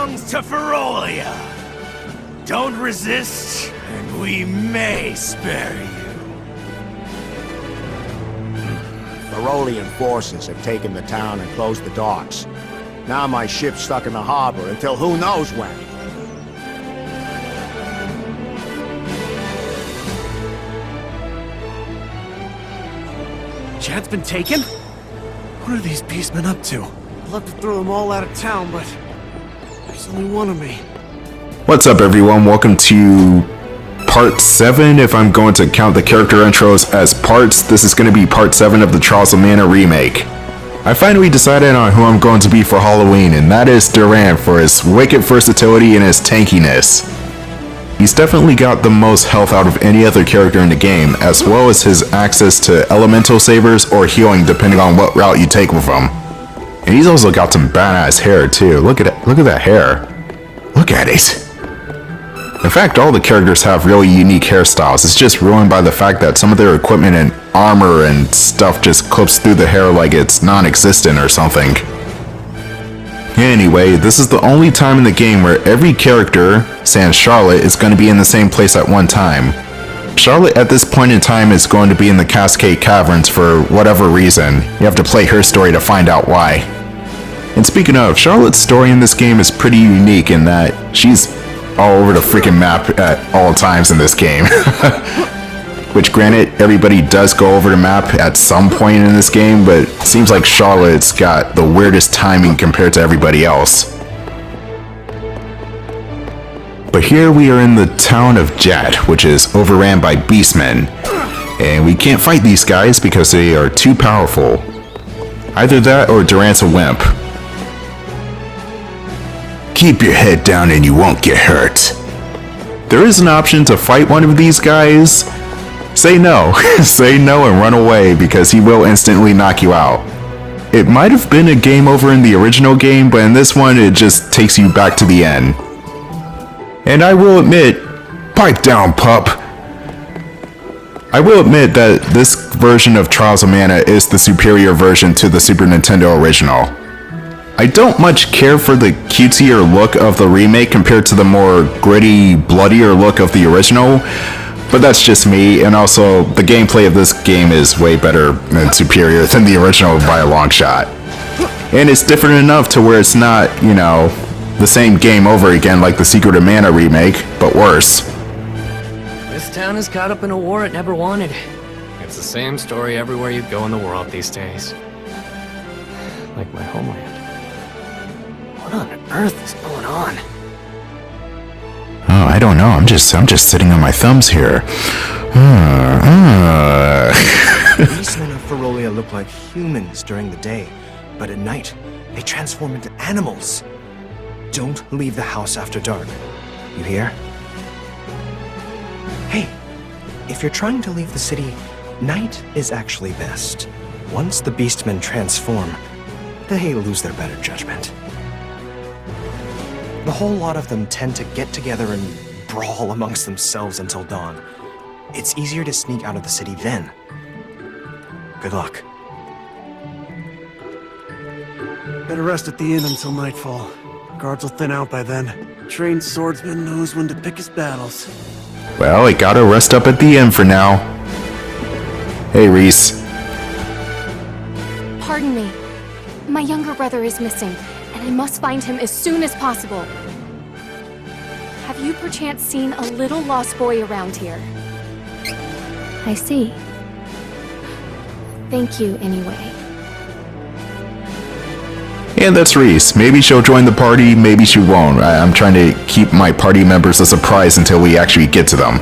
belongs to Ferolia. Don't resist, and we may spare you. Ferolian forces have taken the town and closed the docks. Now my ship's stuck in the harbor until who knows when. Jadd's been taken? What are these beastmen up to? I'd love to throw them all out of town, but there's only one of me. What's up, everyone? Welcome to part 7, if I'm going to count the character intros as parts. This is going to be part 7 of the Trials of Mana remake. I finally decided on who I'm going to be for Halloween, and that is Duran for his wicked versatility and his tankiness. He's definitely got the most health out of any other character in the game, as well as his access to elemental sabers or healing depending on what route you take with him. And he's also got some badass hair too. Look at that hair. Look at it. In fact, all the characters have really unique hairstyles. It's just ruined by the fact that some of their equipment and armor and stuff just clips through the hair like it's non-existent or something. Anyway, this is the only time in the game where every character, sans Charlotte, is going to be in the same place at one time. Charlotte at this point in time is going to be in the Cascade Caverns for whatever reason. You have to play her story to find out why. And speaking of, Charlotte's story in this game is pretty unique in that she's all over the freaking map at all times in this game. Which, granted, everybody does go over the map at some point in this game, but it seems like Charlotte's got the weirdest timing compared to everybody else. But here we are in the town of Jadd, which is overran by beastmen. And we can't fight these guys because they are too powerful. Either that or Duran's a wimp. Keep your head down and you won't get hurt. There is an option to fight one of these guys. Say no. Say no and run away because he will instantly knock you out. It might have been a game over in the original game, but in this one it just takes you back to the end. And I will admit, pipe down, pup. I will admit that this version of Trials of Mana is the superior version to the Super Nintendo original. I don't much care for the cutesier look of the remake compared to the more gritty, bloodier look of the original, but that's just me, and also the gameplay of this game is way better and superior than the original by a long shot. And it's different enough to where it's not, you know, the same game over again like the Secret of Mana remake, but worse. This town is caught up in a war it never wanted. It's the same story everywhere you go in the world these days. Like my homeland. What on earth is going on? Oh, I don't know. I'm just sitting on my thumbs here. The beastmen of Ferolia look like humans during the day, but at night, they transform into animals. Don't leave the house after dark. You hear? Hey, if you're trying to leave the city, night is actually best. Once the beastmen transform, they lose their better judgment. The whole lot of them tend to get together and brawl amongst themselves until dawn. It's easier to sneak out of the city then. Good luck. Better rest at the inn until nightfall. Guards will thin out by then. Trained swordsman knows when to pick his battles. Well, I gotta rest up at the inn for now. Hey, Reese. Pardon me. My younger brother is missing, and I must find him as soon as possible. Have you perchance seen a little lost boy around here? I see. Thank you, anyway. And that's Reese. Maybe she'll join the party, maybe she won't. I'm trying to keep my party members a surprise until we actually get to them.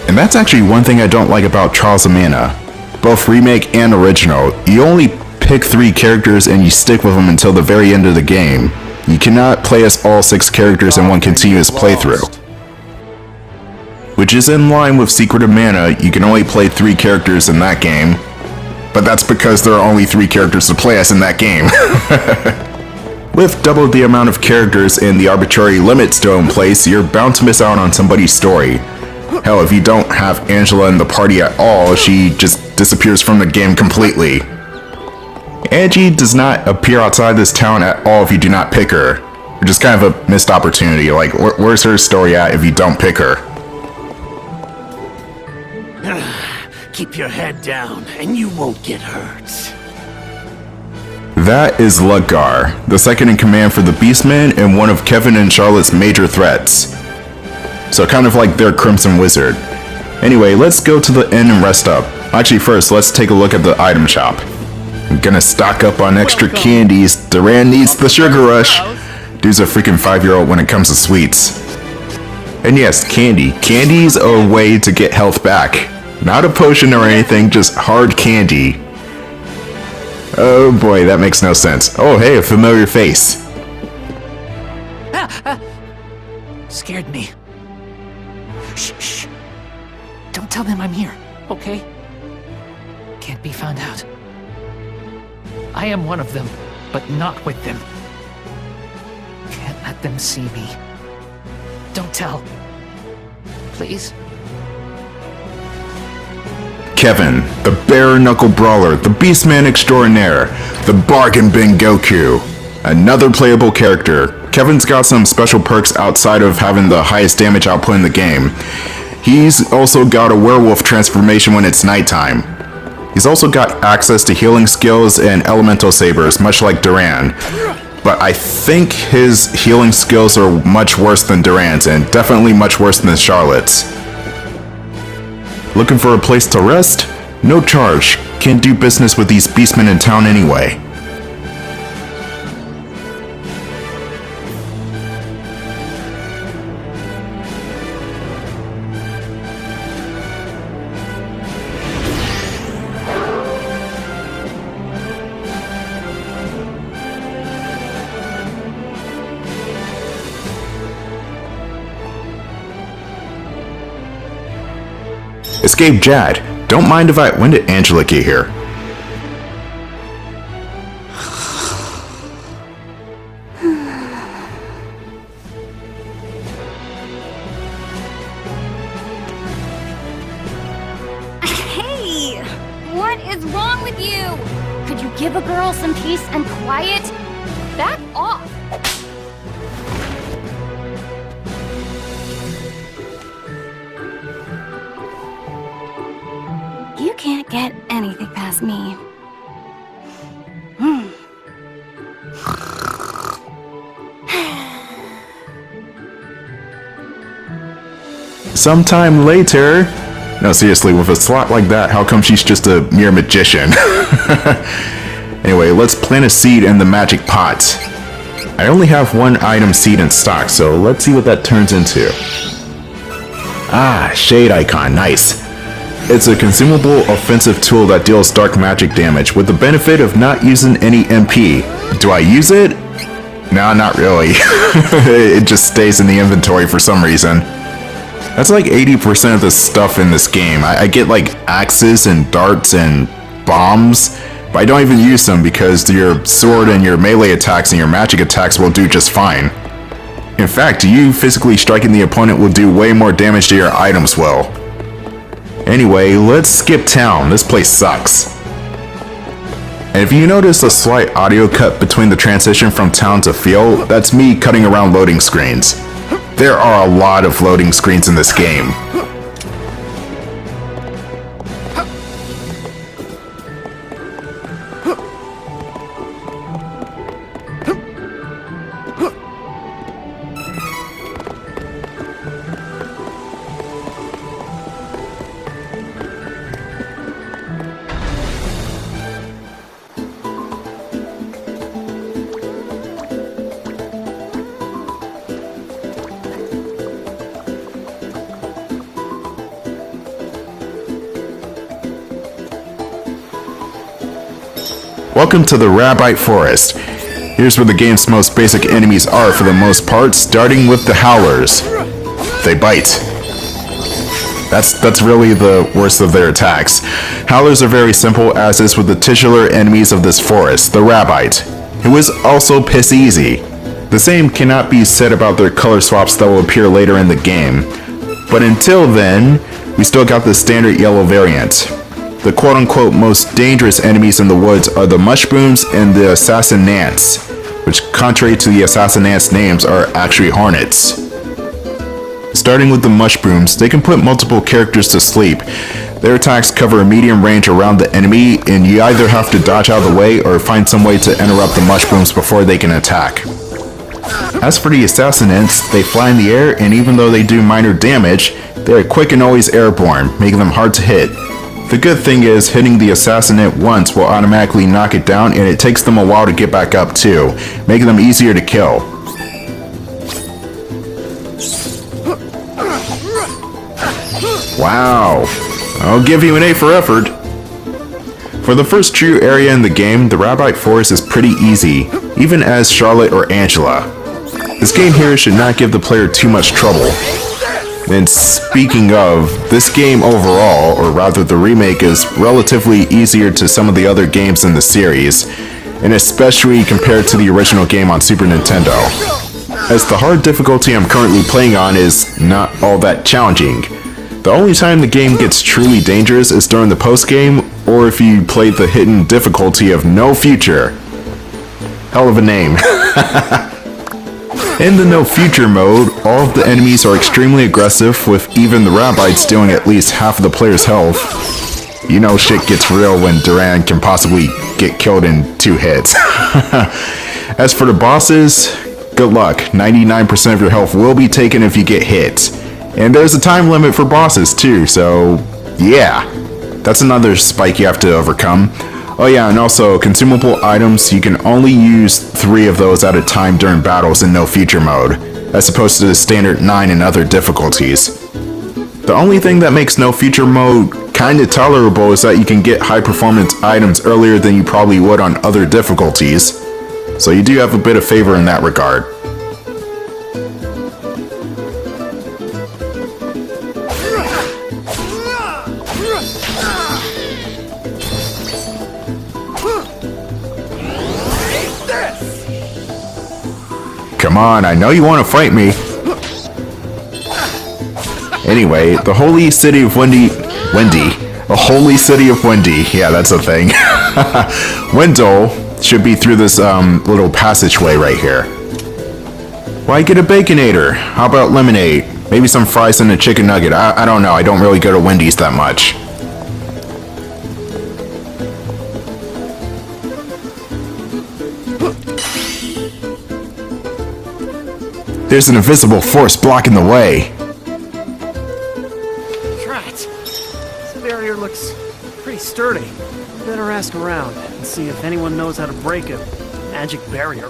And that's actually one thing I don't like about Trials of Mana. Both remake and original, you only pick 3 characters and you stick with them until the very end of the game. You cannot play as all 6 characters in one continuous playthrough. Which is in line with Secret of Mana. You can only play 3 characters in that game. But that's because there are only 3 characters to play as in that game. With double the amount of characters and the arbitrary limit still in place, you're bound to miss out on somebody's story. Hell, if you don't have Angela in the party at all, she just disappears from the game completely. Angie does not appear outside this town at all if you do not pick her. which is kind of a missed opportunity. Like, where's her story at if you don't pick her? Keep your head down, and you won't get hurt. That is Ludgar, the second in command for the Beastmen and one of Kevin and Charlotte's major threats. So kind of like their Crimson Wizard. Anyway, let's go to the inn and rest up. Actually, first, let's take a look at the item shop. I'm gonna stock up on extra candies. Duran needs the sugar rush. Dude's a freaking 5-year-old when it comes to sweets. And yes, candy. Candy's a way to get health back. Not a potion or anything, just hard candy. Oh boy, that makes no sense. Oh hey, a familiar face. Scared me. Shh, shh. Don't tell them I'm here, okay? Can't be found out. I am one of them, but not with them. Can't let them see me. Don't tell. Please? Kevin, the bare-knuckle brawler, the beastman extraordinaire, the bargain bin Goku. Another playable character. Kevin's got some special perks outside of having the highest damage output in the game. He's also got a werewolf transformation when it's nighttime. He's also got access to healing skills and elemental sabers, much like Duran. But I think his healing skills are much worse than Duran's, and definitely much worse than Charlotte's. Looking for a place to rest? No charge. Can't do business with these beastmen in town anyway. Escape Jadd. Don't mind if when did Angela get here? Hey! What is wrong with you? Could you give a girl some peace and quiet? Back off! You can't get anything past me. Sometime later. No, seriously, with a slot like that, how come she's just a mere magician? Anyway, let's plant a seed in the magic pot. I only have one item seed in stock, so let's see what that turns into. Ah, shade icon, nice. It's a consumable offensive tool that deals dark magic damage with the benefit of not using any MP. Do I use it? No, not really. It just stays in the inventory for some reason. That's like 80% of the stuff in this game. I get like axes and darts and bombs, but I don't even use them because your sword and your melee attacks and your magic attacks will do just fine. In fact, you physically striking the opponent will do way more damage to your items will. Anyway, let's skip town. This place sucks. And if you notice a slight audio cut between the transition from town to field, that's me cutting around loading screens. There are a lot of loading screens in this game. Welcome to the Rabite Forest. Here's where the game's most basic enemies are for the most part, starting with the Howlers. They bite. That's really the worst of their attacks. Howlers are very simple, as is with the titular enemies of this forest, the Rabite, who is also piss easy. The same cannot be said about their color swaps that will appear later in the game. But until then, we still got the standard yellow variant. The quote-unquote most dangerous enemies in the woods are the mushrooms and the assassin gnats. which, contrary to the assassin ants' names, are actually hornets. Starting with the mushrooms, they can put multiple characters to sleep. Their attacks cover a medium range around the enemy, and you either have to dodge out of the way or find some way to interrupt the mushrooms before they can attack. As for the assassin ants, they fly in the air, and even though they do minor damage, they are quick and always airborne, making them hard to hit. The good thing is, hitting the assassin ant once will automatically knock it down, and it takes them a while to get back up too, making them easier to kill. Wow, I'll give you an A for effort. For the first true area in the game, the Rabite Forest is pretty easy, even as Charlotte or Angela. This game here should not give the player too much trouble. And speaking of, this game overall, or rather the remake, is relatively easier to some of the other games in the series, and especially compared to the original game on Super Nintendo, as the hard difficulty I'm currently playing on is not all that challenging. The only time the game gets truly dangerous is during the post-game, or if you play the hidden difficulty of No Future. Hell of a name. In the No Future mode, all of the enemies are extremely aggressive, with even the Rabites doing at least half of the player's health. You know shit gets real when Duran can possibly get killed in 2 hits. As for the bosses, good luck. 99% of your health will be taken if you get hit. And there's a time limit for bosses too, so yeah. That's another spike you have to overcome. Oh yeah, and also consumable items, you can only use 3 of those at a time during battles in No Future mode, as opposed to the standard 9 in other difficulties. The only thing that makes No Future mode kinda tolerable is that you can get high performance items earlier than you probably would on other difficulties, so you do have a bit of favor in that regard. Come on, I know you want to fight me. Anyway, the holy city of Wendy, a holy city of Wendy, yeah, that's a thing. Wendel should be through this little passageway right here. Why get a Baconator? How about lemonade? Maybe some fries and a chicken nugget. I don't know, I don't really go to Wendy's that much. There's an invisible force blocking the way. Right. This barrier looks pretty sturdy. Better ask around and see if anyone knows how to break a magic barrier.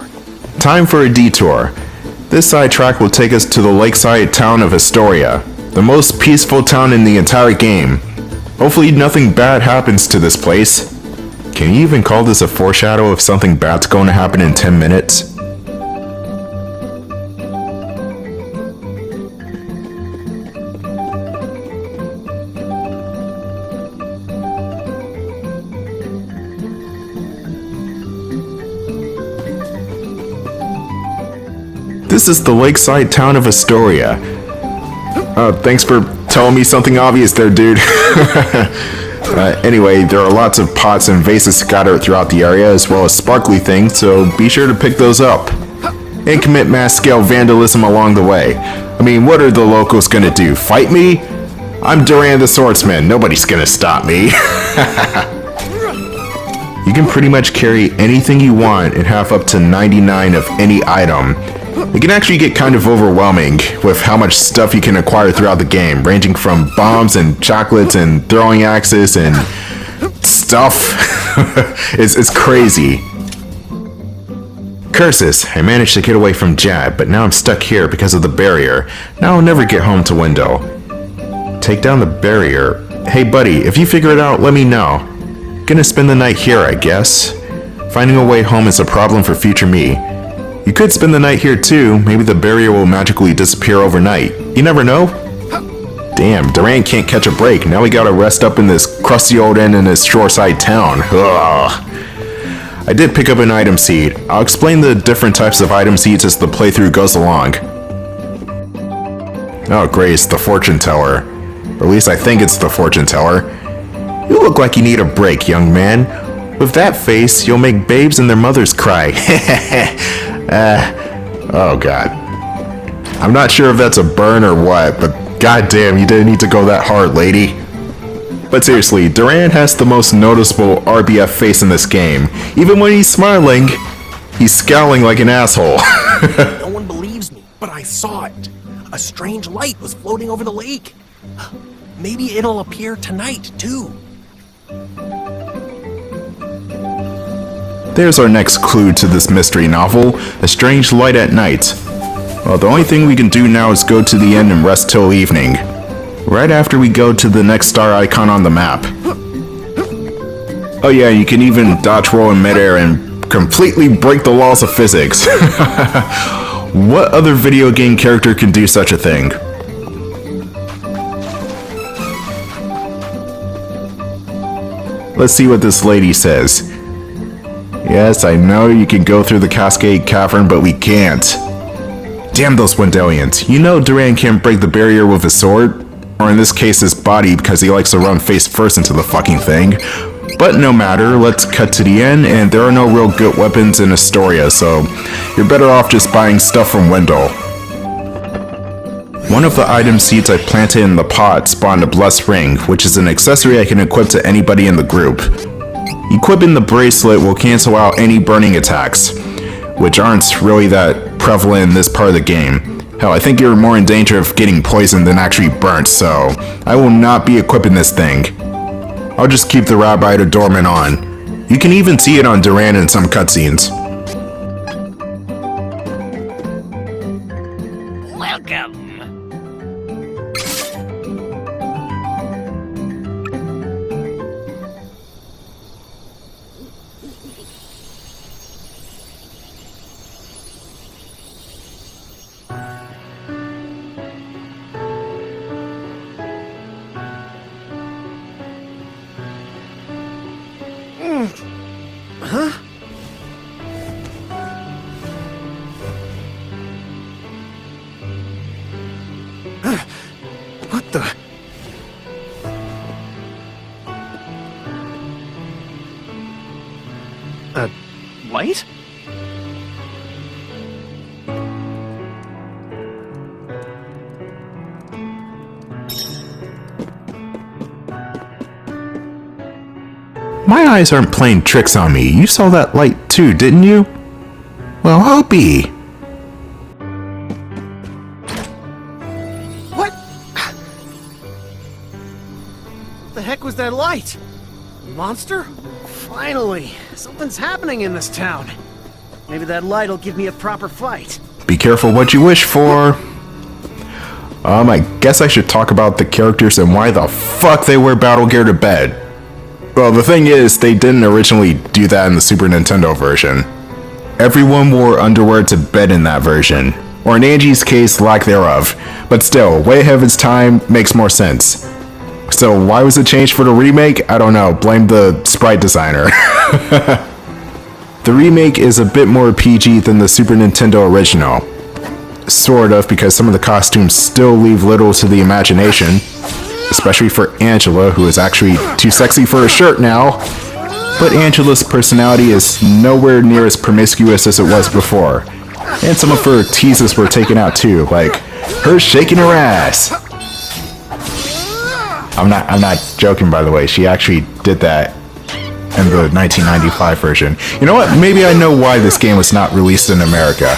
Time for a detour. This sidetrack will take us to the lakeside town of Astoria, the most peaceful town in the entire game. Hopefully nothing bad happens to this place. Can you even call this a foreshadow of something bad's going to happen in 10 minutes? This is the lakeside town of Astoria. Thanks for telling me something obvious there, dude. Anyway, there are lots of pots and vases scattered throughout the area, as well as sparkly things, so be sure to pick those up. And commit mass-scale vandalism along the way. I mean, what are the locals gonna do, fight me? I'm Duran the Swordsman, nobody's gonna stop me. You can pretty much carry anything you want and have up to 99 of any item. It can actually get kind of overwhelming with how much stuff you can acquire throughout the game, ranging from bombs and chocolates and throwing axes and stuff. It's crazy. Curses, I managed to get away from Jadd, but now I'm stuck here because of the barrier. Now I'll never get home to Wendel. Take down the barrier. Hey buddy, if you figure it out, let me know. Gonna spend the night here, I guess. Finding a way home is a problem for future me. You could spend the night here too, maybe the barrier will magically disappear overnight. You never know? Damn, Duran can't catch a break, now we gotta rest up in this crusty old inn in this shoreside town. Ugh. I did pick up an item seed. I'll explain the different types of item seeds as the playthrough goes along. Oh great, it's the fortune teller. Or at least I think it's the fortune teller. You look like you need a break, young man. With that face, you'll make babes and their mothers cry. Oh god. I'm not sure if that's a burn or what, but goddamn, you didn't need to go that hard, lady. But seriously, Duran has the most noticeable RBF face in this game. Even when he's smiling, he's scowling like an asshole. No one believes me, but I saw it. A strange light was floating over the lake. Maybe it'll appear tonight, too. There's our next clue to this mystery novel, a strange light at night. Well, the only thing we can do now is go to the end and rest till evening. Right after we go to the next star icon on the map. Oh yeah, you can even dodge roll in midair and completely break the laws of physics. What other video game character can do such a thing? Let's see what this lady says. Yes, I know you can go through the Cascade Cavern, but we can't. Damn those Wendelians. You know Duran can't break the barrier with his sword, or in this case his body because he likes to run face first into the fucking thing. But no matter, let's cut to the end, and there are no real good weapons in Astoria, so you're better off just buying stuff from Wendel. One of the item seeds I planted in the pot spawned a blessed ring, which is an accessory I can equip to anybody in the group. Equipping the bracelet will cancel out any burning attacks, which aren't really that prevalent in this part of the game. Hell, I think you're more in danger of getting poisoned than actually burnt, so I will not be equipping this thing. I'll just keep the Rabite Adornment on. You can even see it on Duran in some cutscenes. Welcome. What the? A light? My eyes aren't playing tricks on me. You saw that light too, didn't you? Well, I'll be. What? The heck was that light? Monster? Finally! Something's happening in this town. Maybe that light'll give me a proper fight. Be careful what you wish for. I guess I should talk about the characters and why the fuck they wear battle gear to bed. Well, the thing is, they didn't originally do that in the Super Nintendo version. Everyone wore underwear to bed in that version, or in Angie's case, lack thereof. But still, way ahead of its time makes more sense. So why was it changed for the remake? I don't know, blame the sprite designer. The remake is a bit more PG than the Super Nintendo original. Sort of, because some of the costumes still leave little to the imagination. Especially for Angela, who is actually too sexy for a shirt now. But Angela's personality is nowhere near as promiscuous as it was before. And some of her teases were taken out too, like her shaking her ass. I'm not joking, by the way. She actually did that in the 1995 version. You know what? Maybe I know why this game was not released in America.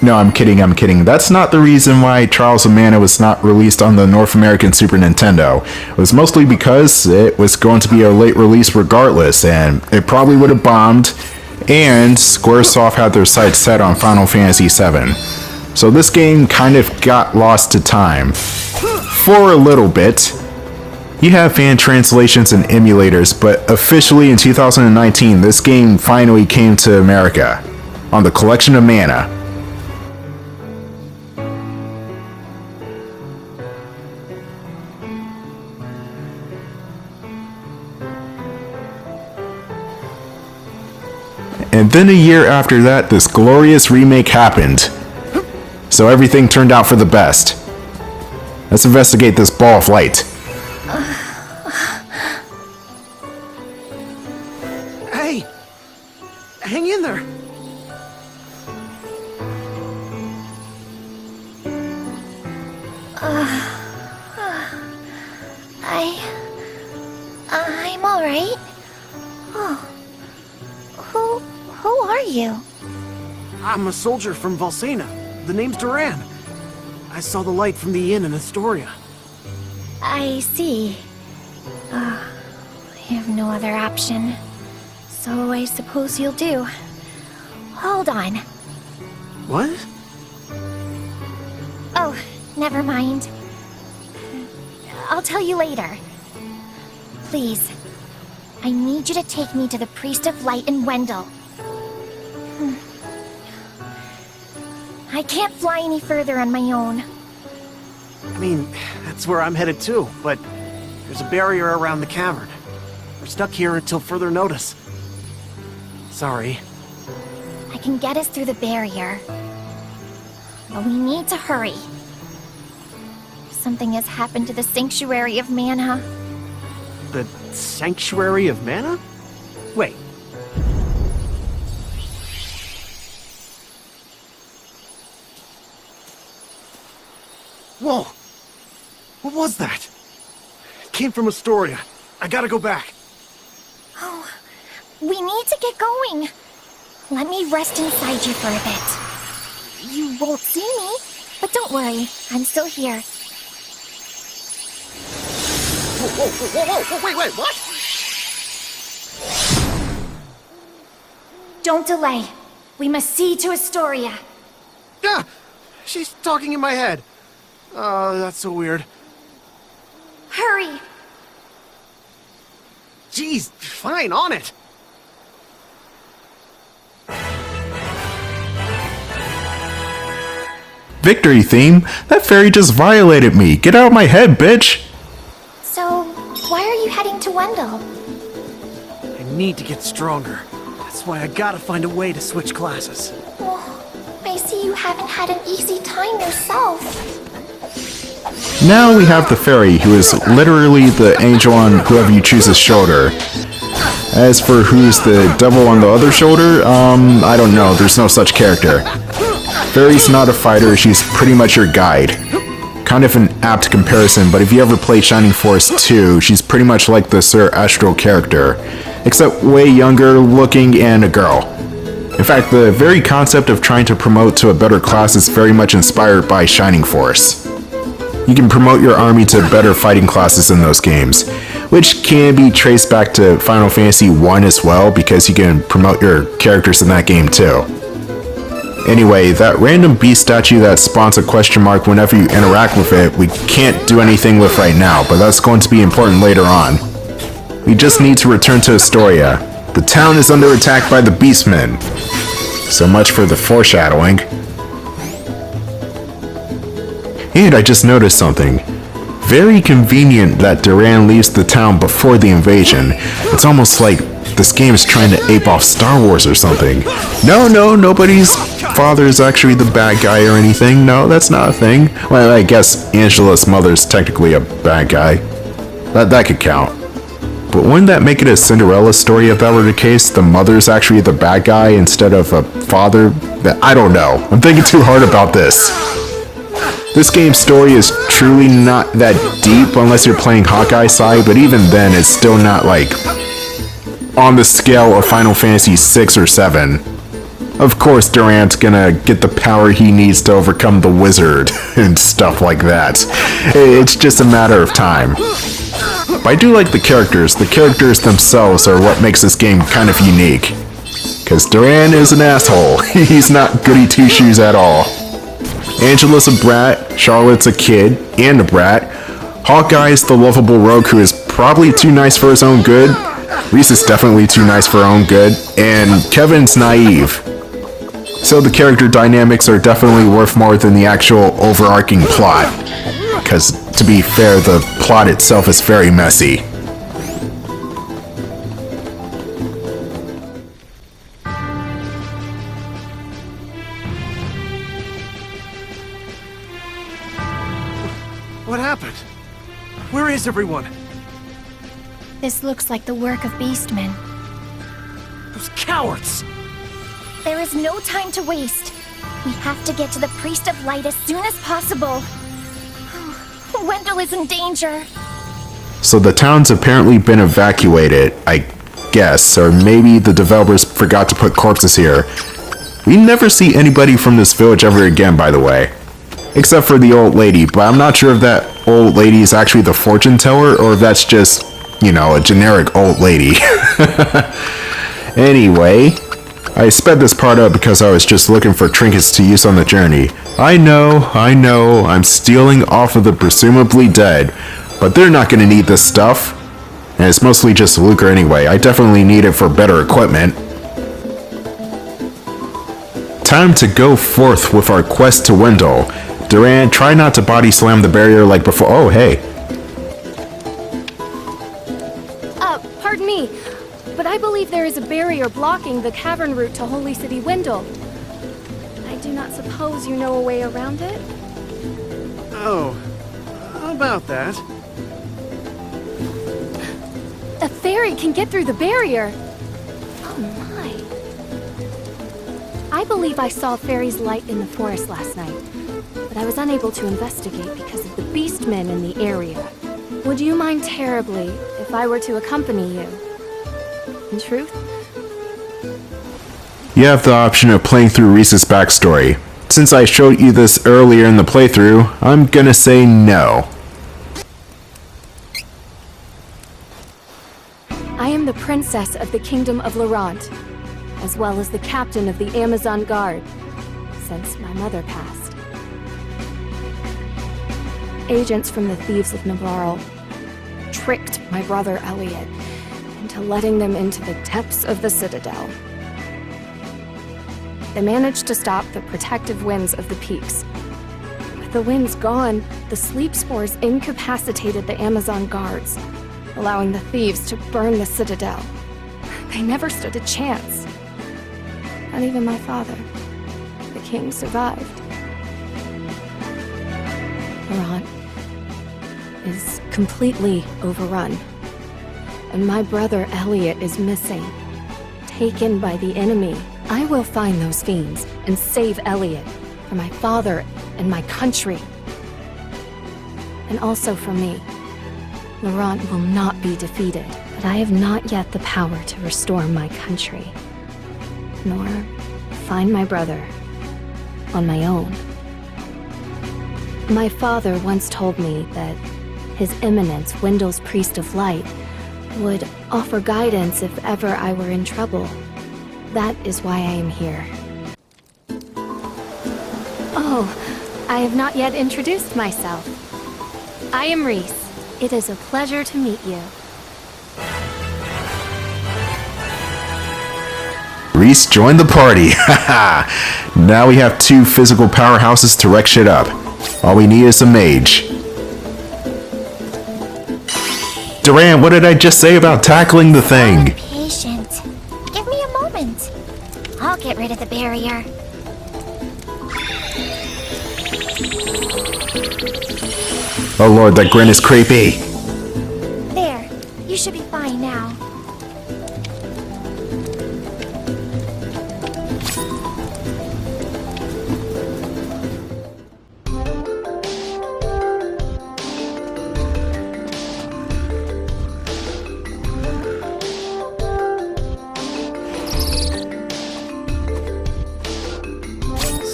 No, I'm kidding. That's not the reason why Trials of Mana was not released on the North American Super Nintendo. It was mostly because it was going to be a late release regardless, and it probably would have bombed, and Squaresoft had their sights set on Final Fantasy VII. So this game kind of got lost to time. For a little bit. You have fan translations and emulators, but officially in 2019, this game finally came to America on the Collection of Mana. And then a year after that, this glorious remake happened. So everything turned out for the best. Let's investigate this ball of light. Hang in there. I'm all right. Oh, who are you? I'm a soldier from Valsena. The name's Duran. I saw the light from the inn in Astoria. I see. I have no other option. So I suppose you'll do. Hold on. What? Oh, never mind. I'll tell you later. Please, I need you to take me to the Priest of Light in Wendel. I can't fly any further on my own. I mean, that's where I'm headed too, but there's a barrier around the cavern. We're stuck here until further notice. Sorry. I can get us through the barrier. But we need to hurry. Something has happened to the Sanctuary of Mana. The Sanctuary of Mana? Wait. Whoa! What was that? It came from Astoria. I gotta go back. Oh, we need to get going. Let me rest inside you for a bit. You won't see me, but don't worry, I'm still here. Whoa, wait, what? Don't delay. We must see to Astoria. Ah! She's talking in my head. Oh, that's so weird. Hurry! Jeez, fine, on it. Victory theme? That fairy just violated me. Get out of my head, bitch! So, why are you heading to Wendel? I need to get stronger. That's why I gotta find a way to switch classes. Oh, I see you haven't had an easy time yourself. Now we have the fairy, who is literally the angel on whoever you choose's shoulder. As for who's the devil on the other shoulder, I don't know, there's no such character. Fairy's not a fighter, she's pretty much your guide. Kind of an apt comparison, but if you ever played Shining Force 2, she's pretty much like the Sir Astral character, except way younger looking and a girl. In fact, the very concept of trying to promote to a better class is very much inspired by Shining Force. You can promote your army to better fighting classes in those games, which can be traced back to Final Fantasy 1 as well, because you can promote your characters in that game too. Anyway, that random beast statue that spawns a question mark whenever you interact with it, we can't do anything with right now, but that's going to be important later on. We just need to return to Astoria. The town is under attack by the Beastmen. So much for the foreshadowing. And I just noticed something. Very convenient that Duran leaves the town before the invasion. It's almost like this game is trying to ape off Star Wars or something. No, nobody's father is actually the bad guy or anything. No, that's not a thing. Well, I guess Angela's mother's technically a bad guy. That could count. But wouldn't that make it a Cinderella story if that were the case? The mother's actually the bad guy instead of a father? I don't know. I'm thinking too hard about this. This game's story is truly not that deep unless you're playing Hawkeye side, but even then it's still not like on the scale of Final Fantasy 6 or 7. Of course Durant's gonna get the power he needs to overcome the wizard and stuff like that. It's just a matter of time. But I do like the characters. The characters themselves are what makes this game kind of unique. Cause Duran is an asshole. He's not goody two-shoes at all. Angela's a brat, Charlotte's a kid, and a brat. Hawkeye's the lovable rogue who is probably too nice for his own good. Lisa's definitely too nice for her own good. And Kevin's naive. So the character dynamics are definitely worth more than the actual overarching plot. Because, to be fair, the plot itself is very messy. What happened? Where is everyone? This looks like the work of Beastmen. Those cowards! There is no time to waste. We have to get to the Priest of Light as soon as possible. Wendel is in danger. So the town's apparently been evacuated, I guess, or maybe the developers forgot to put corpses here. We never see anybody from this village ever again, by the way. Except for the old lady, but I'm not sure if that old lady is actually the fortune teller or if that's just, you know, a generic old lady. Anyway, I sped this part up because I was just looking for trinkets to use on the journey. I know, I'm stealing off of the presumably dead, but they're not gonna need this stuff. And it's mostly just Ludgar anyway. I definitely need it for better equipment. Time to go forth with our quest to Wendel. Duran, try not to body slam the barrier like before. Oh, hey. Pardon me, but I believe there is a barrier blocking the cavern route to Holy City Wendel. I do not suppose you know a way around it? Oh, how about that? A fairy can get through the barrier! Oh my. I believe I saw Fairy's light in the forest last night, but I was unable to investigate because of the Beastmen in the area. Would you mind terribly if I were to accompany you? In truth? You have the option of playing through Reese's backstory. Since I showed you this earlier in the playthrough, I'm gonna say no. I am the princess of the Kingdom of Laurent, as well as the captain of the Amazon Guard, since my mother passed. Agents from the Thieves of Navarre tricked my brother Elliot into letting them into the depths of the Citadel. They managed to stop the protective winds of the peaks. With the winds gone, the sleep spores incapacitated the Amazon guards, allowing the thieves to burn the Citadel. They never stood a chance. Not even my father. The king survived. Laurent is completely overrun. And my brother Elliot is missing. Taken by the enemy. I will find those fiends and save Elliot for my father and my country. And also for me. Laurent will not be defeated, but I have not yet the power to restore my country. Nor find my brother on my own. My father once told me that His Eminence, Wendel's Priest of Light, would offer guidance if ever I were in trouble. That is why I am here. Oh, I have not yet introduced myself. I am Reese. It is a pleasure to meet you. Reese joined the party. Haha. Now we have 2 physical powerhouses to wreck shit up. All we need is a mage. Duran, what did I just say about tackling the thing? Patient. Give me a moment. I'll get rid of the barrier. Oh lord, that grin is creepy. There. You should be fine now.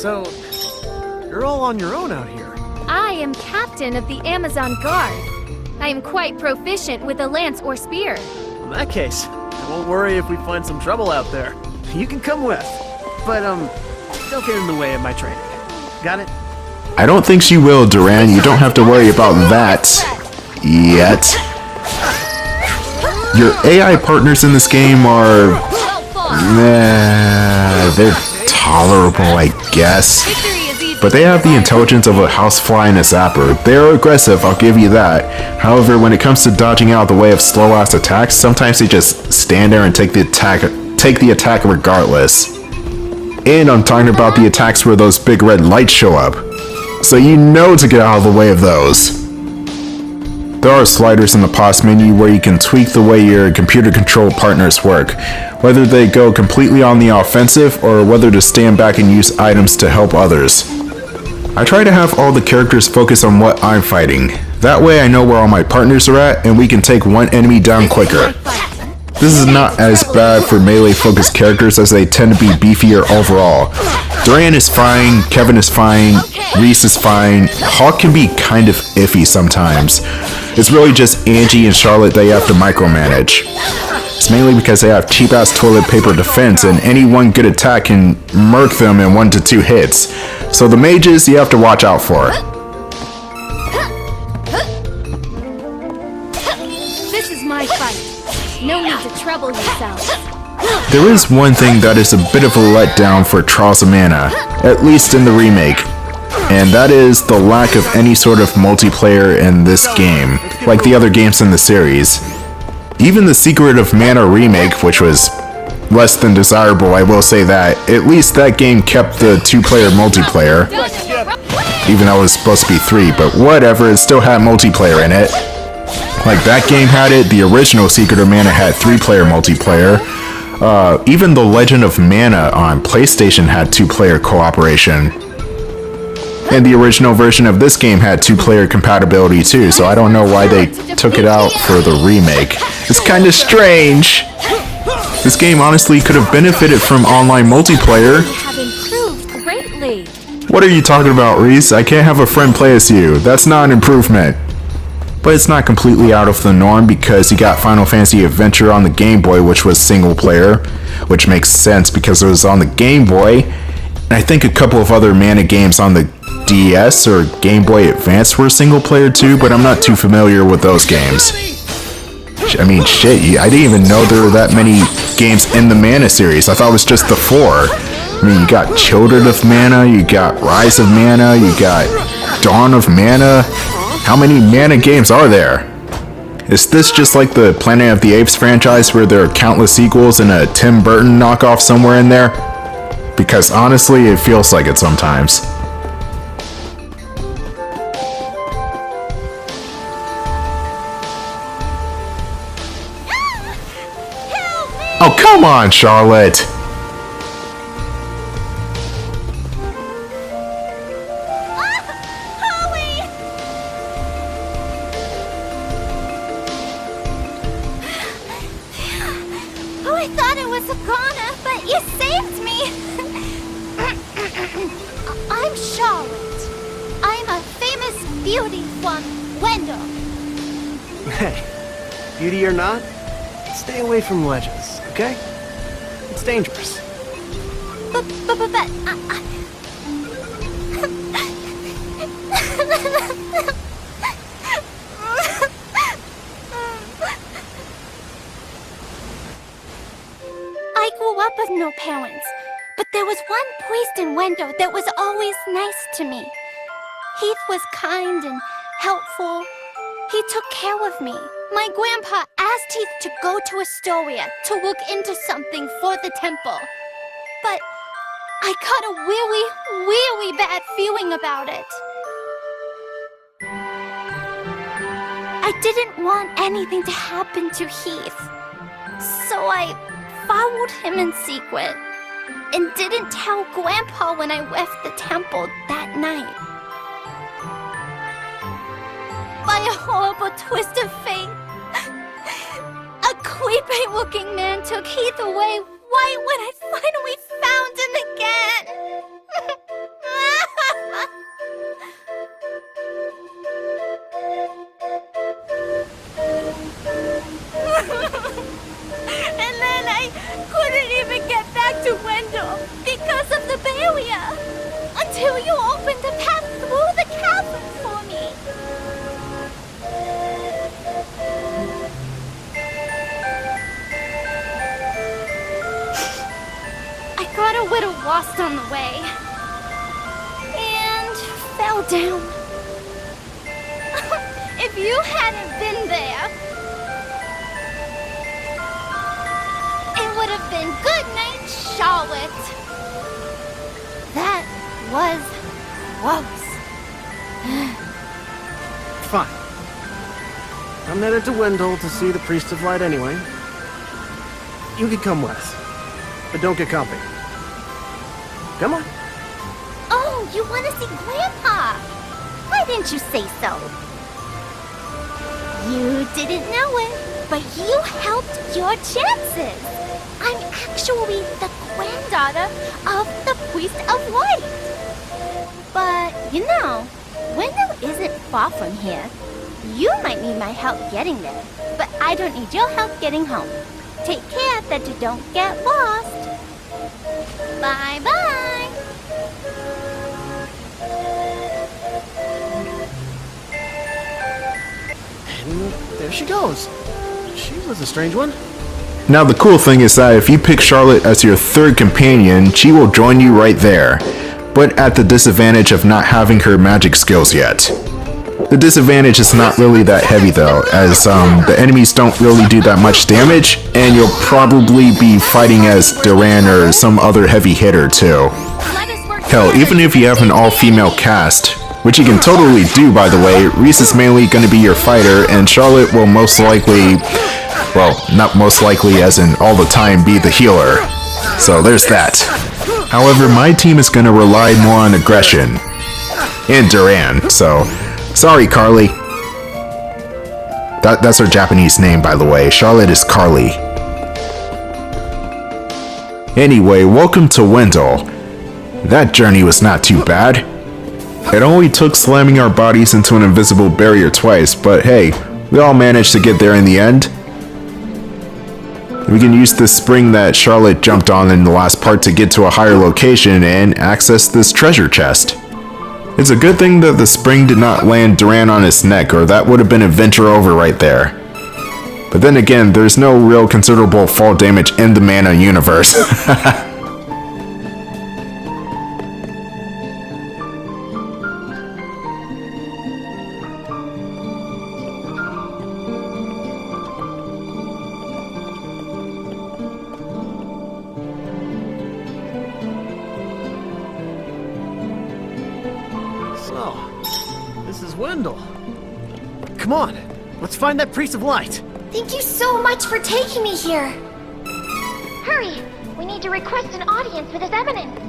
So, you're all on your own out here. I am captain of the Amazon Guard. I am quite proficient with a lance or spear. In that case, I won't worry if we find some trouble out there. You can come with. But, don't get in the way of my training. Got it? I don't think she will, Duran. You don't have to worry about that yet. Your AI partners in this game are... they're tolerable, I guess. But they have the intelligence of a housefly and a zapper. They're aggressive, I'll give you that. However, when it comes to dodging out of the way of slow-ass attacks, sometimes they just stand there and take the attack regardless. And I'm talking about the attacks where those big red lights show up. So you know to get out of the way of those. There are sliders in the pause menu where you can tweak the way your computer-controlled partners work, whether they go completely on the offensive or whether to stand back and use items to help others. I try to have all the characters focus on what I'm fighting. That way I know where all my partners are at and we can take one enemy down quicker. This is not as bad for melee-focused characters as they tend to be beefier overall. Duran is fine, Kevin is fine, Reese is fine, Hawk can be kind of iffy sometimes. It's really just Angie and Charlotte that you have to micromanage. It's mainly because they have cheap-ass toilet paper defense and any one good attack can murk them in 1 to 2 hits. So the mages you have to watch out for. This is my fight. No need to trouble yourself. There is one thing that is a bit of a letdown for Trials of Mana, at least in the remake, and that is the lack of any sort of multiplayer in this game, like the other games in the series. Even the Secret of Mana remake, which was less than desirable, I will say that, at least that game kept the 2-player multiplayer, even though it was supposed to be 3, but whatever, it still had multiplayer in it. Like that game had it, the original Secret of Mana had 3-player multiplayer. Even the Legend of Mana on PlayStation had 2-player cooperation. And the original version of this game had 2-player compatibility too, so I don't know why they took it out for the remake. It's kinda strange! This game honestly could have benefited from online multiplayer. Have improved greatly. What are you talking about, Reese? I can't have a friend play as you. That's not an improvement. But it's not completely out of the norm because you got Final Fantasy Adventure on the Game Boy, which was single player, which makes sense because it was on the Game Boy, and I think a couple of other Mana games on the DS or Game Boy Advance were single player too, but I'm not too familiar with those games. I mean, shit, I didn't even know there were that many games in the Mana series. I thought it was just the 4. I mean, you got Children of Mana, you got Rise of Mana, you got Dawn of Mana. How many Mana games are there? Is this just like the Planet of the Apes franchise where there are countless sequels and a Tim Burton knockoff somewhere in there? Because honestly, it feels like it sometimes. Oh, come on, Charlotte! I'm Charlotte. I'm a famous beauty from Wendel. Hey, beauty or not, stay away from ledges, okay? It's dangerous. But I grew up with no parents, but there was one priest in Wendel that was always nice to me. Heath was kind and helpful. He took care of me. My grandpa asked Heath to go to Astoria to look into something for the temple. But I got a really bad feeling about it. I didn't want anything to happen to Heath. So I followed him in secret and didn't tell Grandpa when I left the temple that night. By a horrible twist of fate, a creepy-looking man took Heath away right when I finally found him again. And then I couldn't even get back to Wendel because of the barrier until you opened a path through the cavern for me. I got a little lost on the way and fell down. If you hadn't been there, it would have been good night, Charlotte. That was close. Fine. I'm headed to Wendel to see the Priest of Light anyway. You can come with us, but don't get comfy. Come on. Oh, you want to see Grandpa? Why didn't you say so? You didn't know it, but you helped your chances. I'm actually the granddaughter of the Priest of Light. But, you know, Wendel isn't far from here. You might need my help getting there, but I don't need your help getting home. Take care that you don't get lost. Bye-bye. And there she goes. She was a strange one. Now the cool thing is that if you pick Charlotte as your third companion, she will join you right there, but at the disadvantage of not having her magic skills yet. The disadvantage is not really that heavy though, as the enemies don't really do that much damage, and you'll probably be fighting as Duran or some other heavy hitter too. Hell, even if you have an all-female cast, which you can totally do by the way, Reese is mainly going to be your fighter, and Charlotte will most likely, well, not most likely as in all the time, be the healer. So there's that. However, my team is going to rely more on aggression. And Duran, so sorry, Carly. That's her Japanese name, by the way. Charlotte is Carly. Anyway, welcome to Wendel. That journey was not too bad. It only took slamming our bodies into an invisible barrier twice, but hey, we all managed to get there in the end. We can use this spring that Charlotte jumped on in the last part to get to a higher location and access this treasure chest. It's a good thing that the spring did not land Duran on his neck, or that would have been adventure over right there. But then again, there's no real considerable fall damage in the Mana universe. So, this is Wendel. Come on, let's find that Priest of Light. Thank you so much for taking me here. Hurry, we need to request an audience with His Eminence.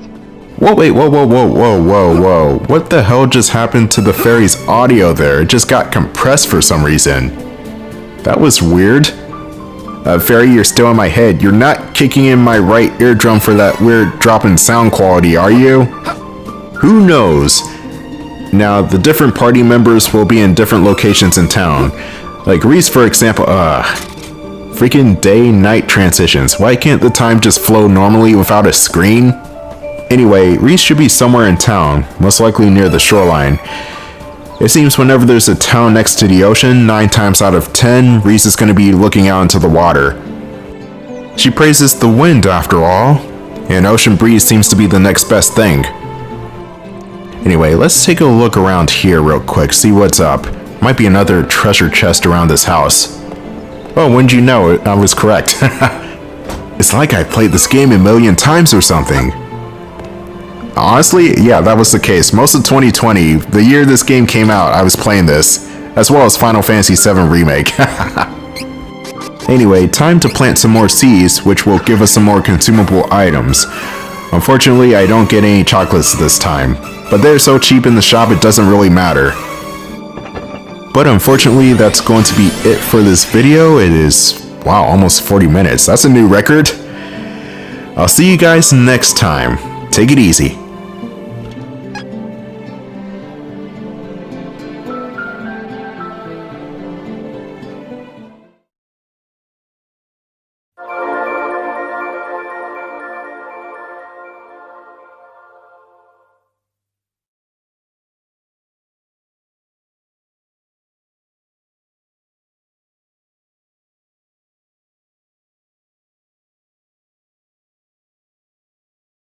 Whoa, wait, whoa. What the hell just happened to the fairy's audio there? It just got compressed for some reason. That was weird. Fairy, you're still in my head. You're not kicking in my right eardrum for that weird drop in sound quality, are you? Who knows? Now, the different party members will be in different locations in town. Like Reese, for example, freaking day-night transitions. Why can't the time just flow normally without a screen? Anyway, Reese should be somewhere in town, most likely near the shoreline. It seems whenever there's a town next to the ocean, 9 times out of 10, Reese is going to be looking out into the water. She praises the wind after all, and ocean breeze seems to be the next best thing. Anyway, let's take a look around here real quick, see what's up. Might be another treasure chest around this house. Oh, when did you know it? I was correct. It's like I played this game a million times or something. Honestly, yeah, that was the case. Most of 2020, the year this game came out, I was playing this, as well as Final Fantasy VII Remake. Anyway, time to plant some more seeds, which will give us some more consumable items. Unfortunately, I don't get any chocolates this time, but they're so cheap in the shop it doesn't really matter. But unfortunately, that's going to be it for this video. It is, wow, almost 40 minutes. That's a new record. I'll see you guys next time. Take it easy.